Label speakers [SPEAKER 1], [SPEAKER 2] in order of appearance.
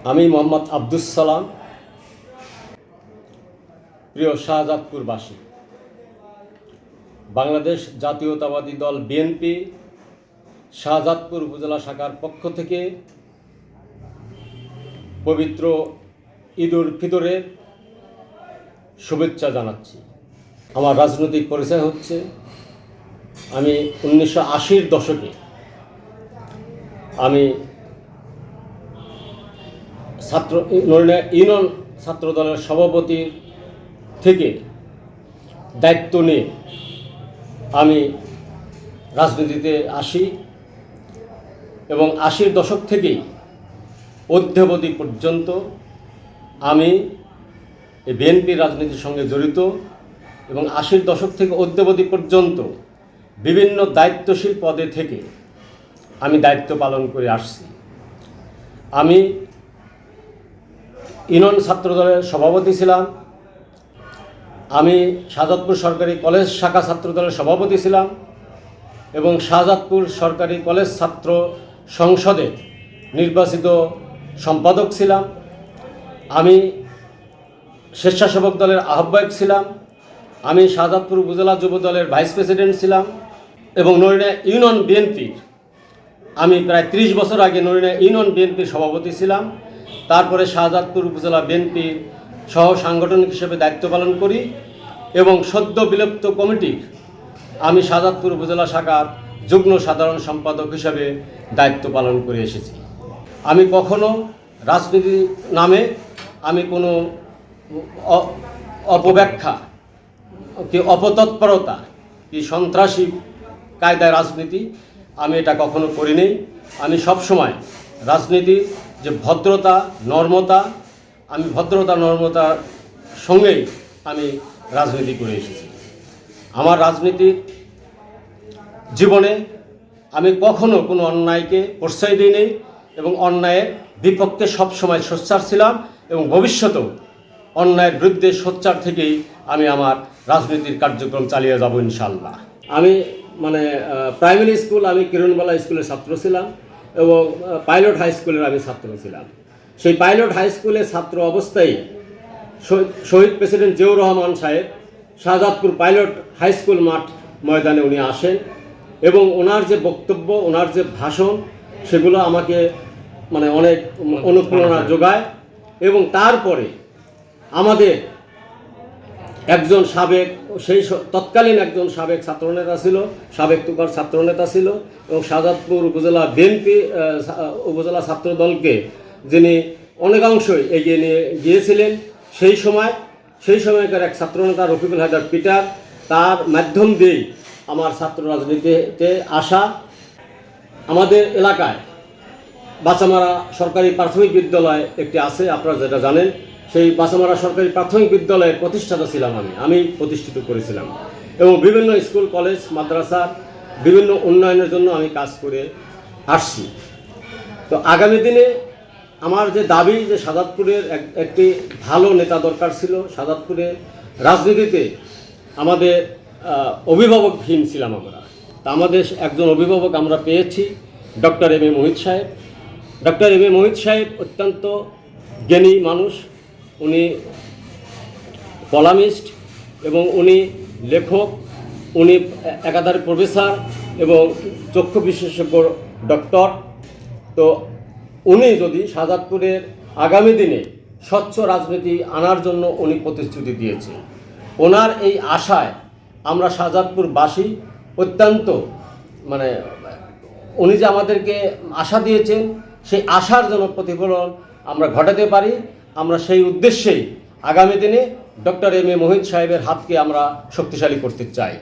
[SPEAKER 1] আমি মোহাম্মদ আব্দুস সালাম, প্রিয় শাহজাদপুরবাসী। বাংলাদেশ জাতীয়তাবাদী দল বিএনপি শাহজাদপুর উপজেলা শাখার পক্ষ থেকে পবিত্র ঈদ উল ফিতরের শুভেচ্ছা জানাচ্ছি। আমার রাজনৈতিক পরিচয় হচ্ছে, আমি 1980-র দশকে আমি ইউনিয়ন ছাত্র দলের সভাপতি থেকে দায়িত্ব নিয়ে আমি রাজনীতিতে আসি এবং 80-র দশক থেকেই অদ্যাবধি পর্যন্ত আমি বিএনপির রাজনীতির সঙ্গে জড়িত এবং 80-র দশক থেকে অদ্যাবধি পর্যন্ত বিভিন্ন দায়িত্বশীল পদে থেকে আমি দায়িত্ব পালন করে আসছি। আমি ইউনিয়ন ছাত্র দলের সভাপতি ছিলাম, আমি শাহজাদপুর সরকারি কলেজ শাখা ছাত্র দলের সভাপতি ছিলাম এবং শাহজাদপুর সরকারি কলেজ ছাত্র সংসদের নির্বাচিত সম্পাদক ছিলাম। আমি স্বেচ্ছাসেবক দলের আহ্বায়ক ছিলাম। আমি শাহজাদপুর উপজেলা যুব দলের ভাইস প্রেসিডেন্ট ছিলাম এবং নড়িয়া ইউনিয়ন বিএনপির আমি প্রায় 30 বছর আগে নড়িয়া ইউনিয়ন বিএনপির সভাপতি ছিলাম। তারপরে শাহজাদপুর উপজেলা বিএনপির সহ সাংগঠনিক হিসেবে দায়িত্ব পালন করি এবং সদ্য বিলুপ্ত কমিটির আমি শাহজাদপুর উপজেলা শাখার যুগ্ম সাধারণ সম্পাদক হিসেবে দায়িত্ব পালন করে এসেছি। আমি কখনো রাজনীতি নামে আমি কোনো অপব্যাখ্যা কি অপতৎপরতা কি সন্ত্রাসী কায়দায় রাজনীতি আমি এটা কখনো করিনি। আমি সবসময় রাজনীতির যে ভদ্রতা নর্মতা, আমি ভদ্রতা নর্মতার সঙ্গেই আমি রাজনীতি করে এসেছি। আমার রাজনীতির জীবনে আমি কখনো কোনো অন্যায়কে প্রশ্রয় দিইনি এবং অন্যায়ের বিপক্ষে সবসময় সোচ্চার ছিলাম এবং ভবিষ্যতেও অন্যায়ের বিরুদ্ধে সোচ্চার থেকেই আমি আমার রাজনীতির কার্যক্রম চালিয়ে যাব ইনশাআল্লাহ। আমি প্রাইমারি স্কুল আমি কিরণবালা স্কুলের ছাত্র ছিলাম এবং পাইলট হাই স্কুলের আমি ছাত্র ছিলাম। সেই পাইলট হাই স্কুলের ছাত্র অবস্থায় শহীদ প্রেসিডেন্ট জিয়াউর রহমান সাহেব শাহজাদপুর পাইলট হাই স্কুল মাঠ ময়দানে উনি আসেন এবং ওনার যে বক্তব্য, ওনার যে ভাষণ, সেগুলো আমাকে অনেক অনুপ্রেরণা যোগায়। এবং তারপরে আমাদের একজন সাবেক তৎকালীন একজন সাবেক ছাত্রনেতা ছিল, সাবেক তুকার ছাত্রনেতা ছিল এবং শাহজাদপুর উপজেলা বিএনপি উপজেলা ছাত্র দলকে যিনি অনেকাংশই এগিয়ে নিয়ে গিয়েছিলেন সেই সময়কার এক ছাত্রনেতা রফিকুল হায়দার পিটার, তার মাধ্যম দিয়েই আমার ছাত্র রাজনীতিতে আসা। আমাদের এলাকায় বাচামারা সরকারি প্রাথমিক বিদ্যালয় একটি আছে, আপনারা যেটা জানেন, সেই বাচামারা সরকারি প্রাথমিক বিদ্যালয়ের প্রতিষ্ঠাতা ছিলাম আমি প্রতিষ্ঠিত করেছিলাম এবং বিভিন্ন স্কুল কলেজ মাদ্রাসা বিভিন্ন উন্নয়নের জন্য আমি কাজ করে আসছি। তো আগামী দিনে আমার যে দাবি, যে শাহজাদপুরের একটি ভালো নেতা দরকার ছিল। শাহজাদপুরে রাজনীতিতে আমাদের অভিভাবকহীন ছিলাম আমরা। তা আমাদের একজন অভিভাবক আমরা পেয়েছি, ডক্টর এম এ মোহিত সাহেব। ডক্টর এম এ মোহিত সাহেব অত্যন্ত জ্ঞানী মানুষ, উনি কলামিস্ট এবং উনি লেখক, উনি একাধারে প্রফেসর এবং চক্ষু বিশেষজ্ঞ ডক্টর। তো উনি যদি শাহজাদপুরের আগামী দিনে স্বচ্ছ রাজনীতি আনার জন্য উনি প্রতিশ্রুতি দিয়েছেন। ওনার এই আশায় আমরা শাহজাদপুরবাসী অত্যন্ত উনি যে আমাদেরকে আশা দিয়েছেন, সেই আশার যেন প্রতিফলন আমরা ঘটাতে পারি, আমরা সেই উদ্দেশ্যেই আগামী দিনে ডক্টর এম এ মোহিত সাহেবের হাতকে আমরা শক্তিশালী করতে চাই।